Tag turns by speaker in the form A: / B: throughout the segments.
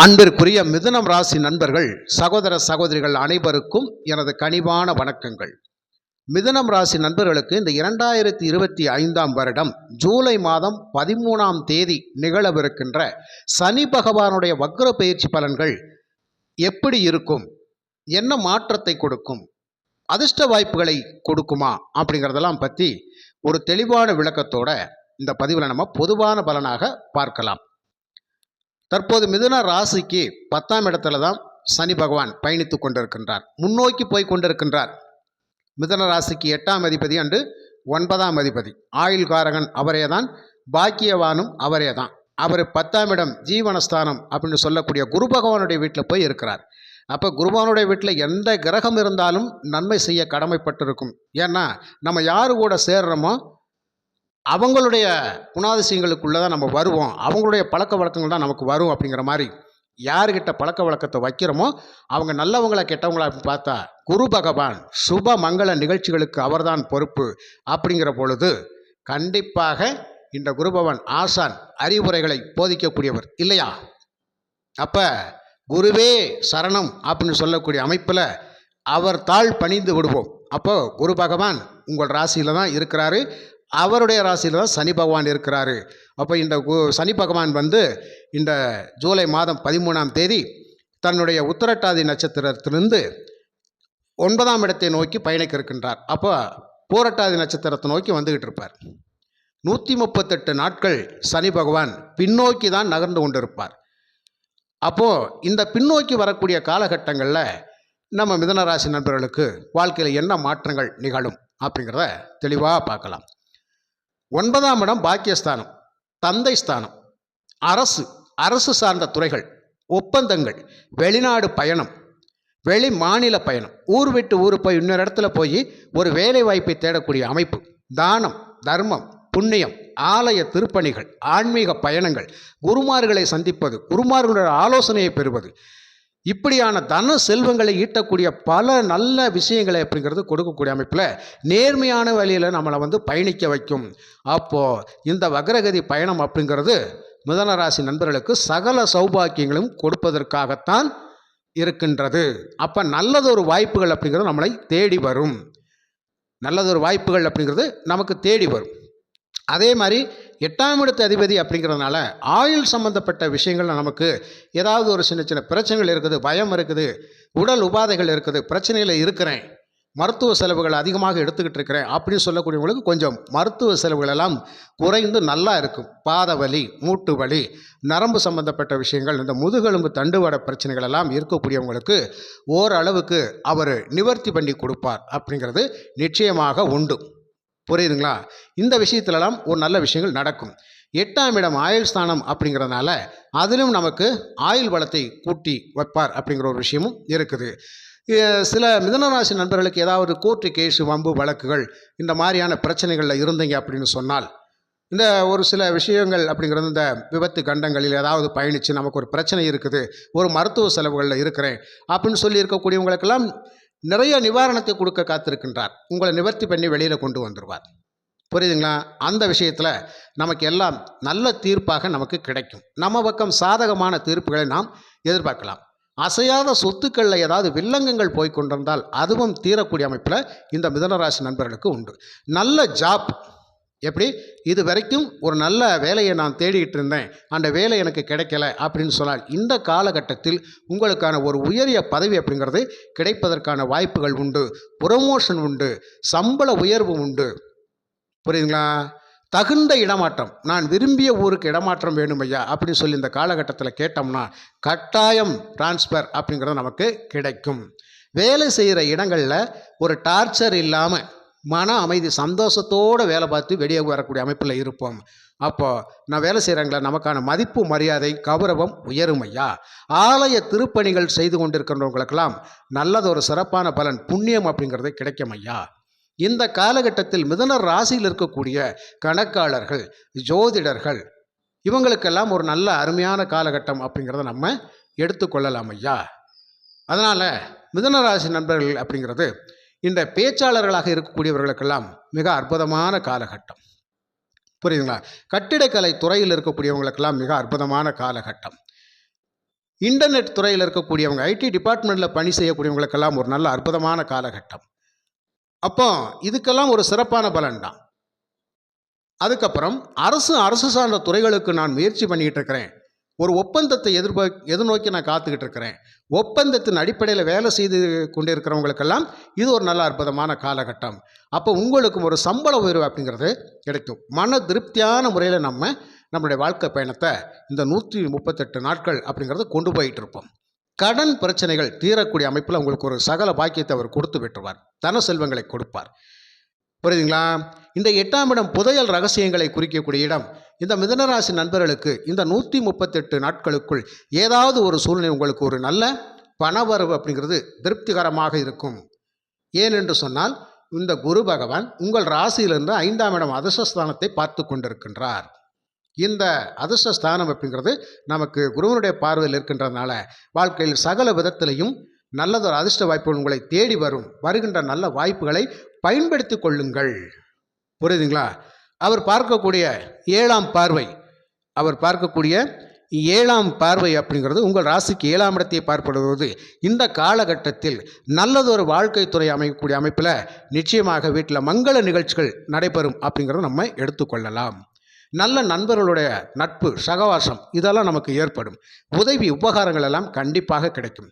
A: அன்பிற்குரிய மிதுனம் ராசி நண்பர்கள், சகோதர சகோதரிகள் அனைவருக்கும் எனது கனிவான வணக்கங்கள். மிதுனம் ராசி நண்பர்களுக்கு இந்த 2025 வருடம் ஜூலை மாதம் 13ஆம் தேதி நிகழவிருக்கின்ற சனி பகவானுடைய வக்ர பயிற்சி பலன்கள் எப்படி இருக்கும், என்ன மாற்றத்தை கொடுக்கும், அதிர்ஷ்ட வாய்ப்புகளை கொடுக்குமா அப்படிங்கிறதெல்லாம் பற்றி ஒரு தெளிவான விளக்கத்தோட இந்த பதிவில் நம்ம பொதுவான பலனாக பார்க்கலாம். தற்போது மிதுன ராசிக்கு 10ஆம் இடத்துல தான் சனி பகவான் பயணித்து கொண்டிருக்கின்றார், முன்னோக்கி போய் கொண்டிருக்கின்றார். மிதுன ராசிக்கு 8ஆம் அதிபதி அன்று 9ஆம் அதிபதி, ஆயுள்காரகன் அவரே தான், பாக்கியவானும் அவரே தான். அவர் 10ஆம் இடம் ஜீவனஸ்தானம் அப்படின்னு சொல்லக்கூடிய குரு பகவானுடைய வீட்டில் போய் இருக்கிறார். அப்போ குருபகவானுடைய வீட்டில் எந்த கிரகம் இருந்தாலும் நன்மை செய்ய கடமைப்பட்டிருக்கும். ஏன்னா நம்ம யாரு கூட சேர்றோமோ அவங்களுடைய குணாதிசயங்களுக்குள்ளே தான் நம்ம வருவோம், அவங்களுடைய பழக்க வழக்கங்கள் தான் நமக்கு வரும். அப்படிங்கிற மாதிரி யார்கிட்ட பழக்க வழக்கத்தை வைக்கிறோமோ அவங்க நல்லவங்களா கெட்டவங்களா பார்த்தா குரு பகவான் சுப மங்கள நிகழ்ச்சிகளுக்கு அவர்தான் பொறுப்பு. அப்படிங்கிற பொழுது கண்டிப்பாக இந்த குருபகவான் ஆசான் அறிவுரைகளை போதிக்கக்கூடியவர் இல்லையா? அப்போ குருவே சரணம் அப்படின்னு சொல்லக்கூடிய அமைப்பில் அவர் தாழ் பணிந்து விடுவோம். அப்போ குரு பகவான் உங்கள் ராசியில் தான் இருக்கிறாரு, அவருடைய ராசியில் தான் சனி பகவான் இருக்கிறாரு. அப்போ இந்த சனி பகவான் இந்த ஜூலை மாதம் 13ஆம் தேதி தன்னுடைய உத்திரட்டாதி நட்சத்திரத்திலிருந்து 9ஆம் இடத்தை நோக்கி பயணிக்க இருக்கின்றார். அப்போ பூரட்டாதி நட்சத்திரத்தை நோக்கி வந்துக்கிட்டு இருப்பார். 138 நாட்கள் சனி பகவான் பின்னோக்கி தான் நகர்ந்து கொண்டிருப்பார். அப்போது இந்த பின்னோக்கி வரக்கூடிய காலகட்டங்களில் நம்ம மிதுனராசி நண்பர்களுக்கு வாழ்க்கையில் என்ன மாற்றங்கள் நிகழும் அப்படிங்கிறத தெளிவாக பார்க்கலாம். 9ஆம் இடம் பாக்கியஸ்தானம், தந்தை ஸ்தானம், அரசு சார்ந்த துறைகள், ஒப்பந்தங்கள், வெளிநாடு பயணம், வெளி மாநில பயணம், ஊர் விட்டு ஊர் போய் இன்னொரு இடத்துல போய் ஒரு வேலை வாய்ப்பை தேடக்கூடிய அமைப்பு, தானம் தர்மம் புண்ணியம், ஆலய திருப்பணிகள், ஆன்மீக பயணங்கள், குருமார்களை சந்திப்பது, குருமார்களுடைய ஆலோசனையை பெறுவது, இப்படியான தன செல்வங்களை ஈட்டக்கூடிய பல நல்ல விஷயங்களை அப்படிங்கிறது கொடுக்கக்கூடிய அமைப்பில் நேர்மையான வழியில் நம்மளை பயணிக்க வைக்கும். அப்போது இந்த வக்ரகதி பயணம் அப்படிங்கிறது மிதுனராசி நண்பர்களுக்கு சகல சௌபாக்கியங்களும் கொடுப்பதற்காகத்தான் இருக்கின்றது. அப்போ நல்லதொரு வாய்ப்புகள் அப்படிங்கிறது நம்மளை தேடி வரும், நல்லதொரு வாய்ப்புகள் அப்படிங்கிறது நமக்கு தேடி வரும். அதே மாதிரி 8ஆம் இடத்து அதிபதி அப்படிங்கிறதுனால ஆயுள் சம்பந்தப்பட்ட விஷயங்கள் நமக்கு ஏதாவது ஒரு சின்ன சின்ன பிரச்சனைகள் இருக்குது, பயம் இருக்குது, உடல் உபாதைகள் இருக்குது, பிரச்சனையில் இருக்கிறேன், மருத்துவ செலவுகள் அதிகமாக எடுத்துக்கிட்டு இருக்கிறேன் அப்படின்னு சொல்லக்கூடியவங்களுக்கு கொஞ்சம் மருத்துவ செலவுகள் எல்லாம் குறைந்து நல்லா இருக்கும். பாத வலி, மூட்டு வலி, நரம்பு சம்பந்தப்பட்ட விஷயங்கள், இந்த முதுகெலும்பு தண்டுவட பிரச்சனைகள் எல்லாம் இருக்கக்கூடியவங்களுக்கு ஓரளவுக்கு அவர் நிவர்த்தி பண்ணி கொடுப்பார் அப்படிங்கிறது நிச்சயமாக உண்டு. புரியுதுங்களா? இந்த விஷயத்துலலாம் ஒரு நல்ல விஷயங்கள் நடக்கும். 8ஆம் இடம் ஆயுள் ஸ்தானம் அப்படிங்கிறதுனால அதிலும் நமக்கு ஆயுள் பலத்தை கூட்டி வைப்பார் அப்படிங்கிற ஒரு விஷயமும் இருக்குது. சில மிதுனராசி நண்பர்களுக்கு ஏதாவது கோர்ட்டு கேஸு வம்பு வழக்குகள் இந்த மாதிரியான பிரச்சனைகளில் இருந்தீங்க அப்படின்னு சொன்னால், இந்த ஒரு சில விஷயங்கள் அப்படிங்கிறது இந்த விபத்து கண்டங்களில் ஏதாவது பயணித்து நமக்கு ஒரு பிரச்சனை இருக்குது, ஒரு மருத்துவ செலவுகளில் இருக்கிறேன் அப்படின்னு சொல்லி இருக்கக்கூடியவங்களுக்கெல்லாம் நிறைய நிவாரணத்தை கொடுக்க காத்திருக்கின்றார். உங்களை நிவர்த்தி பண்ணி வெளியில் கொண்டு வந்துடுவார். புரியுதுங்களா? அந்த விஷயத்தில் நமக்கு எல்லாம் நல்ல தீர்ப்பாக நமக்கு கிடைக்கும். நம்ம பக்கம் சாதகமான தீர்ப்புகளை நாம் எதிர்பார்க்கலாம். அசையாத சொத்துக்களில் ஏதாவது வில்லங்கங்கள் போய் கொண்டிருந்தால் அதுவும் தீரக்கூடிய அமைப்பில் இந்த மிதுனராசி நண்பர்களுக்கு உண்டு. நல்ல ஜாப், எப்படி இது வரைக்கும் ஒரு நல்ல வேலையை நான் தேடிக்கிட்டு இருந்தேன், அந்த வேலை எனக்கு கிடைக்கல அப்படின்னு சொன்னால் இந்த காலகட்டத்தில் உங்களுக்கான ஒரு உயரிய பதவி அப்படிங்கிறது கிடைப்பதற்கான வாய்ப்புகள் உண்டு. ப்ரொமோஷன் உண்டு, சம்பள உயர்வு உண்டு. புரியுதுங்களா? தகுந்த இடமாற்றம், நான் விரும்பிய ஊருக்கு இடமாற்றம் வேணும் ஐயா அப்படின்னு சொல்லி இந்த காலகட்டத்தில் கேட்டோம்னா கட்டாயம் டிரான்ஸ்ஃபர் அப்படிங்கிறது நமக்கு கிடைக்கும். வேலை செய்கிற இடங்களில் ஒரு டார்ச்சர் இல்லாமல் மன அமைதி சந்தோஷத்தோடு வேலை பார்த்து வெளியே வரக்கூடிய அமைப்பில் இருப்போம். அப்போது நான் வேலை செய்கிறாங்களா நமக்கான மதிப்பு மரியாதை கௌரவம் உயரும் ஐயா. ஆலய திருப்பணிகள் செய்து கொண்டிருக்கின்றவங்களுக்கெல்லாம் நல்லதொரு சிறப்பான பலன் புண்ணியம் அப்படிங்கிறது கிடைக்கும் ஐயா. இந்த காலகட்டத்தில் மிதுன ராசியில் இருக்கக்கூடிய கணக்காளர்கள், ஜோதிடர்கள், இவங்களுக்கெல்லாம் ஒரு நல்ல அருமையான காலகட்டம் அப்படிங்கிறத நம்ம எடுத்துக்கொள்ளலாம் ஐயா. அதனால் மிதுன ராசி நண்பர்கள் அப்படிங்கிறது இந்த பேச்சாளர்களாக இருக்கக்கூடியவர்களுக்கெல்லாம் மிக அற்புதமான காலகட்டம். புரியுதுங்களா? கட்டிடக்கலை துறையில் இருக்கக்கூடியவங்களுக்கெல்லாம் மிக அற்புதமான காலகட்டம். இன்டர்நெட் துறையில் இருக்கக்கூடியவங்க, ஐடி டிபார்ட்மெண்ட்டில் பணி செய்யக்கூடியவங்களுக்கெல்லாம் ஒரு நல்ல அற்புதமான காலகட்டம். அப்போ இதுக்கெல்லாம் ஒரு சிறப்பான பலன் தான். அதுக்கப்புறம் அரசு சார்ந்த துறைகளுக்கு நான் முயற்சி பண்ணிக்கிட்டு இருக்கிறேன். ஒரு ஒப்பந்தத்தை எதிர்நோக்கி நான் காத்துக்கிட்டு இருக்கிறேன். ஒப்பந்தத்தின் அடிப்படையில் வேலை செய்து கொண்டிருக்கிறவங்களுக்கெல்லாம் இது ஒரு நல்ல அற்புதமான காலகட்டம். அப்போ உங்களுக்கும் ஒரு சம்பள உயர்வு அப்படிங்கிறது கிடைக்கும். மன திருப்தியான முறையில் நம்மளுடைய வாழ்க்கை பயணத்தை இந்த 138 நாட்கள் அப்படிங்கிறத கொண்டு போயிட்டு இருப்போம். கடன் பிரச்சனைகள் தீரக்கூடிய அமைப்பில் உங்களுக்கு ஒரு சகல பாக்கியத்தை அவர் கொடுத்து விட்டுருவார். தன செல்வங்களை கொடுப்பார். புரியுதுங்களா? இந்த 8ஆம் இடம் புதையல் ரகசியங்களை குறிக்கக்கூடிய இடம். இந்த மிதுனராசி நண்பர்களுக்கு இந்த 138 நாட்களுக்குள் ஏதாவது ஒரு சூழ்நிலை உங்களுக்கு ஒரு நல்ல பணவரவு அப்படிங்கிறது திருப்திகரமாக இருக்கும். ஏனென்று சொன்னால் இந்த குரு பகவான் உங்கள் ராசியிலிருந்து 5ஆம் இடம் அதிர்ஷ்டஸ்தானத்தை பார்த்து கொண்டிருக்கின்றார். இந்த அதிர்ஷ்டஸ்தானம் அப்படிங்கிறது நமக்கு குருவனுடைய பார்வையில் இருக்கின்றதுனால வாழ்க்கையில் சகல விதத்திலையும் நல்லதொரு அதிர்ஷ்ட வாய்ப்புகள் உங்களை தேடி வருகின்ற நல்ல வாய்ப்புகளை பயன்படுத்தி கொள்ளுங்கள். புரியுதுங்களா? அவர் பார்க்கக்கூடிய 7ஆம் பார்வை அப்படிங்கிறது உங்கள் ராசிக்கு 7ஆம் இடத்தை பார்ப்படுவது இந்த காலகட்டத்தில் நல்லதொரு வாழ்க்கை துறை அமைக்கக்கூடிய அமைப்பில் நிச்சயமாக வீட்டில் மங்கள நிகழ்ச்சிகள் நடைபெறும் அப்படிங்கிறத நம்ம எடுத்துக்கொள்ளலாம். நல்ல நண்பர்களுடைய நட்பு, சகவாசம் இதெல்லாம் நமக்கு ஏற்படும். உதவி உபகாரங்கள் எல்லாம் கண்டிப்பாக கிடைக்கும்.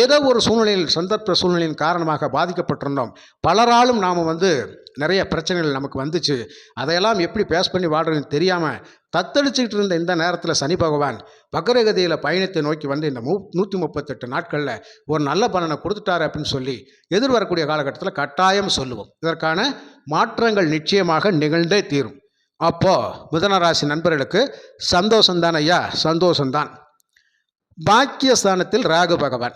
A: ஏதோ ஒரு சந்தர்ப்ப சூழ்நிலையின் காரணமாக பாதிக்கப்பட்டிருந்தோம். பலராலும் நாம் நிறைய பிரச்சனைகள் நமக்கு வந்துச்சு. அதையெல்லாம் எப்படி பேஸ் பண்ணி வாழ்றதுன்னு தெரியாமல் தத்தளிச்சுக்கிட்டு இருந்த இந்த நேரத்தில் சனி பகவான் வக்ரகதியில் பயணத்தை நோக்கி இந்த 138 நாட்களில் ஒரு நல்ல பலனை கொடுத்துட்டாரு அப்படின்னு சொல்லி எதிர்வரக்கூடிய காலகட்டத்தில் கட்டாயம் சொல்லுவோம். இதற்கான மாற்றங்கள் நிச்சயமாக நிகழ்ந்தே தீரும். அப்போது மிதுனராசி நண்பர்களுக்கு சந்தோஷம்தான் ஐயா, சந்தோஷம்தான். பாக்கியஸ்தானத்தில் ராகு பகவான்,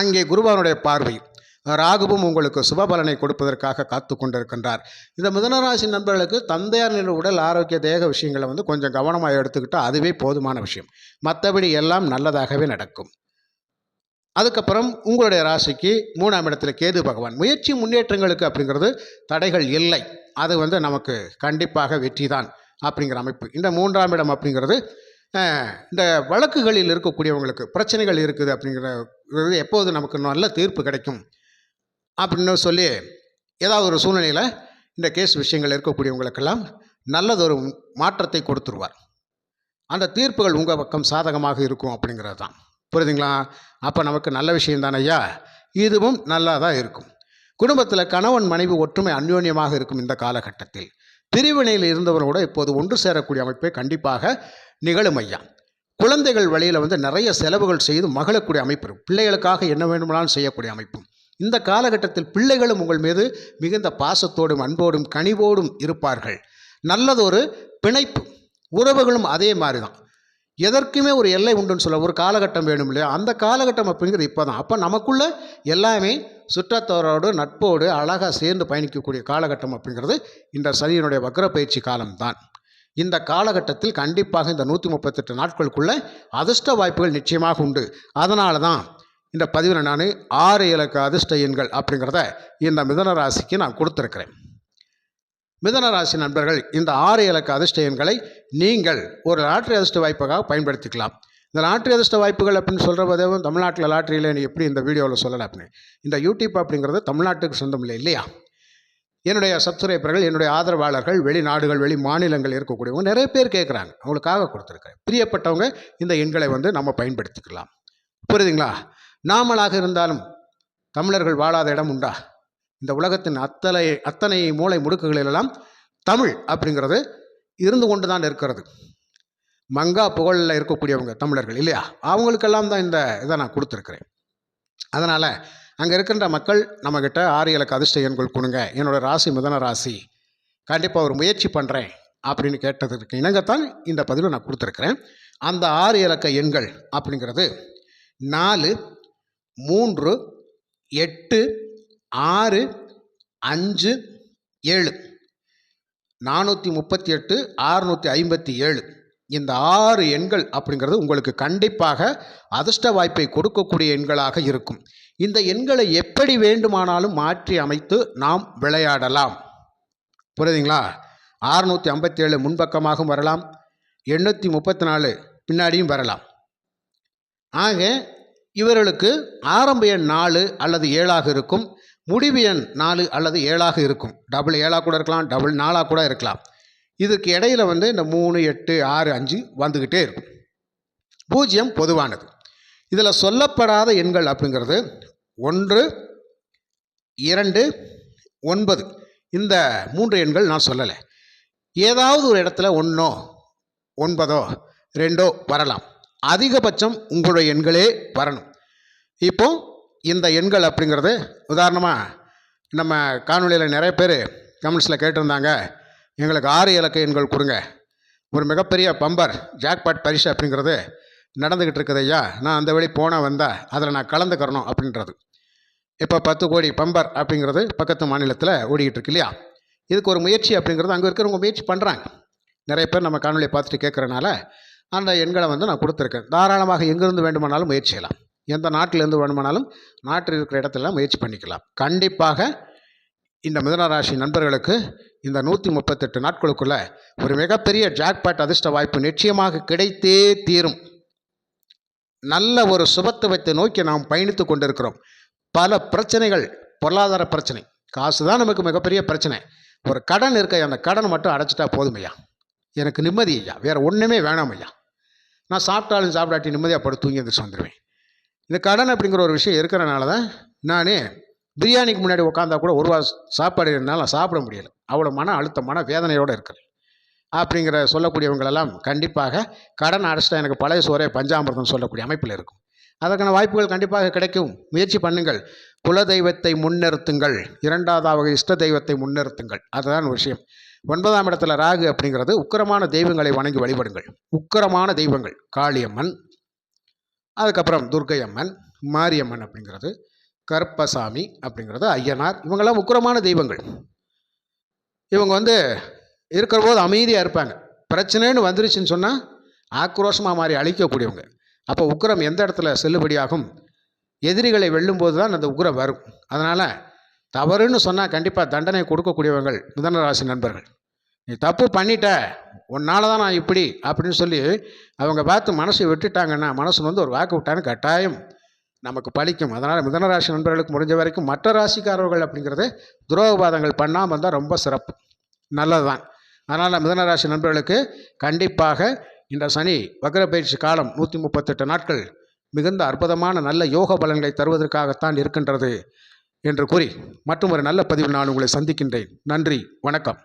A: அங்கே குருவானுடைய பார்வை, ராகுவும் உங்களுக்கு சுபபலனை கொடுப்பதற்காக காத்து கொண்டிருக்கின்றார். இந்த மிதுனராசி நண்பர்களுக்கு தந்தையார் உடல் ஆரோக்கிய தேக விஷயங்களை கொஞ்சம் கவனமாக எடுத்துக்கிட்டால் அதுவே போதுமான விஷயம். மற்றபடி எல்லாம் நல்லதாகவே நடக்கும். அதுக்கப்புறம் உங்களுடைய ராசிக்கு 3ஆம் இடத்துல கேது பகவான், முயற்சி முன்னேற்றங்களுக்கு அப்படிங்கிறது தடைகள் இல்லை. அது நமக்கு கண்டிப்பாக வெற்றி தான் அப்படிங்கிற அமைப்பு. இந்த 3ஆம் இடம் அப்படிங்கிறது இந்த வழக்குகளில் இருக்கக்கூடியவங்களுக்கு பிரச்சனைகள் இருக்குது அப்படிங்கிறது எப்போது நமக்கு நல்ல தீர்ப்பு கிடைக்கும் அப்படின்னு சொல்லி ஏதாவது ஒரு சூழ்நிலையில் இந்த கேஸ் விஷயங்கள் இருக்கக்கூடியவங்களுக்கெல்லாம் நல்லதொரு மாற்றத்தை கொடுத்துருவார். அந்த தீர்ப்புகள் உங்கள் பக்கம் சாதகமாக இருக்கும் அப்படிங்கிறது தான். புரியுதுங்களா? அப்போ நமக்கு நல்ல விஷயம் தானே ஐயா. இதுவும் நல்லா தான் இருக்கும். குடும்பத்தில் கணவன் மனைவி ஒற்றுமை அந்யோன்யமாக இருக்கும். இந்த காலகட்டத்தில் பிரிவினையில் இருந்தவரோட இப்போது ஒன்று சேரக்கூடிய அமைப்பை கண்டிப்பாக நிகழும் ஐயா. குழந்தைகள் வழியில் நிறைய செலவுகள் செய்து மகிழக்கூடிய அமைப்பு இருக்கும். பிள்ளைகளுக்காக என்ன வேண்டுமானாலும் செய்யக்கூடிய அமைப்பும். இந்த காலகட்டத்தில் பிள்ளைகளும் உங்கள் மீது மிகுந்த பாசத்தோடும் அன்போடும் கனிவோடும் இருப்பார்கள். நல்லதொரு பிணைப்பு, உறவுகளும் அதே மாதிரி தான். எதற்குமே ஒரு எல்லை உண்டுன்னு சொல்ல ஒரு காலகட்டம் வேணும் இல்லையா? அந்த காலகட்டம் அப்படிங்கிறது இப்போ தான். அப்போ நமக்குள்ள எல்லாமே சுற்றத்தோரோடு நட்போடு அழகாக சேர்ந்து பயணிக்கக்கூடிய காலகட்டம் அப்படிங்கிறது இந்த சனியினுடைய வக்ர பயிற்சி காலம்தான். இந்த காலகட்டத்தில் கண்டிப்பாக இந்த 138 நாட்களுக்குள்ளே அதிர்ஷ்ட வாய்ப்புகள் நிச்சயமாக உண்டு. அதனால தான் இந்த பதிவில் நான் 6 இலக்க அதிர்ஷ்ட எண்கள் அப்படிங்கிறத இந்த மிதுன ராசிக்கு நான் கொடுத்துருக்கிறேன். மிதுனராசி நண்பர்கள் இந்த 6 இலக்க அதிர்ஷ்ட எண்களை நீங்கள் ஒரு லாட்ரி அதிர்ஷ்ட வாய்ப்பாக பயன்படுத்திக்கலாம். இந்த லாட்ரி அதிர்ஷ்ட வாய்ப்புகள் அப்படின்னு சொல்கிறப்பதேவும் தமிழ்நாட்டில் லாட்ரியில் நீ எப்படி இந்த வீடியோவில் சொல்லலை அப்படின்னு. இந்த யூடியூப் அப்படிங்கிறது தமிழ்நாட்டுக்கு சொந்தம் இல்லையா? என்னுடைய சப்ஸ்கிரைபர்கள், என்னுடைய ஆதரவாளர்கள் வெளிநாடுகள், வெளி மாநிலங்கள் இருக்கக்கூடியவங்க நிறைய பேர் கேட்குறாங்க. அவங்களுக்காக கொடுத்துருக்கேன். பிரியப்பட்டவங்க இந்த எண்களை நம்ம பயன்படுத்திக்கலாம். புரியுதுங்களா? நாமளாக இருந்தாலும் தமிழர்கள் வாழாத இடம் உண்டா? இந்த உலகத்தின் அத்தனை மூளை முடுக்குகளிலெல்லாம் தமிழ் அப்படிங்கிறது இருந்து கொண்டு தான் இருக்கிறது. மங்கா புகழில் இருக்கக்கூடியவங்க தமிழர்கள் இல்லையா? அவங்களுக்கெல்லாம் தான் இந்த இதை நான் கொடுத்துருக்குறேன். அதனால் அங்கே இருக்கின்ற மக்கள் நம்மக்கிட்ட 6 இலக்க அதிர்ஷ்ட எண்கள் கொடுங்க, என்னோடய ராசி மிதுன ராசி, கண்டிப்பாக ஒரு முயற்சி பண்ணுறேன் அப்படின்னு கேட்டதுக்கு இணங்கத்தான் இந்த பதிவை நான் கொடுத்துருக்குறேன். அந்த 6 இலக்க எண்கள் அப்படிங்கிறது 4, 3, 8, 6, 5, 7, 438, 657. இந்த 6 எண்கள் அப்படிங்கிறது உங்களுக்கு கண்டிப்பாக அதிர்ஷ்ட வாய்ப்பை கொடுக்கக்கூடிய எண்களாக இருக்கும். இந்த எண்களை எப்படி வேண்டுமானாலும் மாற்றி அமைத்து நாம் விளையாடலாம். புரியுதுங்களா? 657 முன்பக்கமாகவும் வரலாம், 834 பின்னாடியும் வரலாம். ஆக இவர்களுக்கு ஆரம்ப எண் 4 அல்லது 7ஆக இருக்கும், முடிவு எண் 4 அல்லது 7ஆக இருக்கும். டபுள் 7ஆக கூட இருக்கலாம், டபுள் 4ஆக கூட இருக்கலாம். இதுக்கு இடையில் இந்த 3, 8, 6, 5 வந்துக்கிட்டே இருக்கும். 0 பொதுவானது. இதில் சொல்லப்படாத எண்கள் அப்படிங்கிறது 1, 2, 9. இந்த 3 எண்கள் நான் சொல்லலை. ஏதாவது ஒரு இடத்துல 1, 9, 2 வரலாம். அதிகபட்சம் உங்களுடைய எண்களே வரணும். இப்போ இந்த எண்கள் அப்படிங்கிறது உதாரணமாக நம்ம காணொலியில் நிறைய பேர் கமெண்ட்ஸில் கேட்டிருந்தாங்க, எங்களுக்கு 6 இலக்க எண்கள் கொடுங்க, ஒரு மிகப்பெரிய பம்பர் ஜாக்பாட் பரிசு அப்படிங்கிறது நடந்துக்கிட்டு இருக்குது ஐயா, நான் அந்த வழி போனால் வந்தால் அதில் நான் கலந்துக்கிறணும் அப்படின்றது. இப்போ 10 கோடி பம்பர் அப்படிங்கிறது பக்கத்து மாநிலத்தில் ஓடிக்கிட்டு இருக்கு இல்லையா. இதுக்கு ஒரு முயற்சி அப்படிங்கிறது அங்கே இருக்கிறவங்க முயற்சி பண்ணுறாங்க. நிறைய பேர் நம்ம காணொலியை பார்த்துட்டு கேட்குறனால அந்த எண்களை நான் கொடுத்துருக்கேன். தாராளமாக எங்கேருந்து வேண்டுமானாலும் முயற்சி செய்யலாம். எந்த நாட்டிலேருந்து வேணுமானாலும் நாட்டில் இருக்கிற இடத்துல முயற்சி பண்ணிக்கலாம். கண்டிப்பாக இந்த மிதுன ராசி நண்பர்களுக்கு இந்த 138 நாட்களுக்குள்ள ஒரு மிகப்பெரிய ஜாக்பாட் அதிர்ஷ்ட வாய்ப்பு நிச்சயமாக கிடைத்தே தீரும். நல்ல ஒரு சுபத்துவத்தை நோக்கி நாம் பயணித்து கொண்டிருக்கிறோம். பல பிரச்சனைகள், பொருளாதார பிரச்சனை, காசு தான் நமக்கு மிகப்பெரிய பிரச்சனை. ஒரு கடன் இருக்க, அந்த கடன் மட்டும் அடைச்சிட்டா போதும் ஐயா, எனக்கு நிம்மதி ஐயா, வேறு ஒன்றுமே வேணாம் ஐயா, நான் சாப்பிட்டாலும் சாப்பிடாட்டி நிம்மதியாக படுத்து தூங்கி எந்திரிச்சு வந்துடுவேன். இந்த கடன் அப்படிங்கிற ஒரு விஷயம் இருக்கிறனால தான் நானே பிரியாணிக்கு முன்னாடி உட்காந்தா கூட ஒரு சாப்பாடு என்னால் சாப்பிட முடியலை, அவ்வளோ மன அழுத்தம், மன வேதனையோடு இருக்கிறேன் அப்படிங்கிற சொல்லக்கூடியவங்களெல்லாம் கண்டிப்பாக கடன் அடைச்சிட்டா எனக்கு பழைய சோறே பஞ்சாமிர்தம் சொல்லக்கூடிய அமைப்பில் இருக்கும். அதற்கான வாய்ப்புகள் கண்டிப்பாக கிடைக்கும். முயற்சி பண்ணுங்கள். குல தெய்வத்தை முன்னிறுத்துங்கள், 2வது இஷ்ட தெய்வத்தை முன்னிறுத்துங்கள், அதுதான் விஷயம். 9ஆம் இடத்துல ராகு அப்படிங்கிறது உக்கிரமான தெய்வங்களை வணங்கி வழிபடுங்கள். உக்கிரமான தெய்வங்கள் காளியம்மன், அதுக்கப்புறம் துர்க்கை அம்மன், மாரியம்மன் அப்படிங்கிறது, கருப்பசாமி அப்படிங்கிறது, ஐயனார், இவங்கெல்லாம் உக்கிரமான தெய்வங்கள். இவங்க இருக்கிற போது அமைதியாக இருப்பாங்க. பிரச்சனைன்னு வந்துருச்சுன்னு சொன்னால் ஆக்ரோஷமாக மாறி அழிக்கக்கூடியவங்க. அப்போ உக்கிரம் எந்த இடத்துல செல்லுபடியாகும்? எதிரிகளை வெல்லும்போது தான் அந்த உக்கிரம் வரும். அதனால் தவறுன்னு சொன்னால் கண்டிப்பாக தண்டனை கொடுக்கக்கூடியவங்கள் மிதுன ராசி நண்பர்கள். நீ தப்பு பண்ணிட்ட, உன்னால் தான் நான் இப்படி அப்படின்னு சொல்லி அவங்க பார்த்து மனசை விட்டுட்டாங்கன்னா, மனசு ஒரு வாக்கு விட்டான்னு கட்டாயம் நமக்கு பலிக்கும். அதனால் மிதுன ராசி நண்பர்களுக்கு முடிஞ்ச வரைக்கும் மற்ற ராசிக்காரர்கள் அப்படிங்கிறது துரோகபாதங்கள் பண்ணாமல் இருந்தால் ரொம்ப சிறப்பு, நல்லது தான். அதனால் மிதுன ராசி நண்பர்களுக்கு கண்டிப்பாக இந்த சனி வக்ர பயிற்சி காலம் 138 நாட்கள் மிகுந்த அற்புதமான நல்ல யோக பலன்களை தருவதற்காகத்தான் இருக்கின்றது என்று கூறி மற்றும் ஒரு நல்ல பதிவில் நான் உங்களை சந்திக்கின்றேன். நன்றி, வணக்கம்.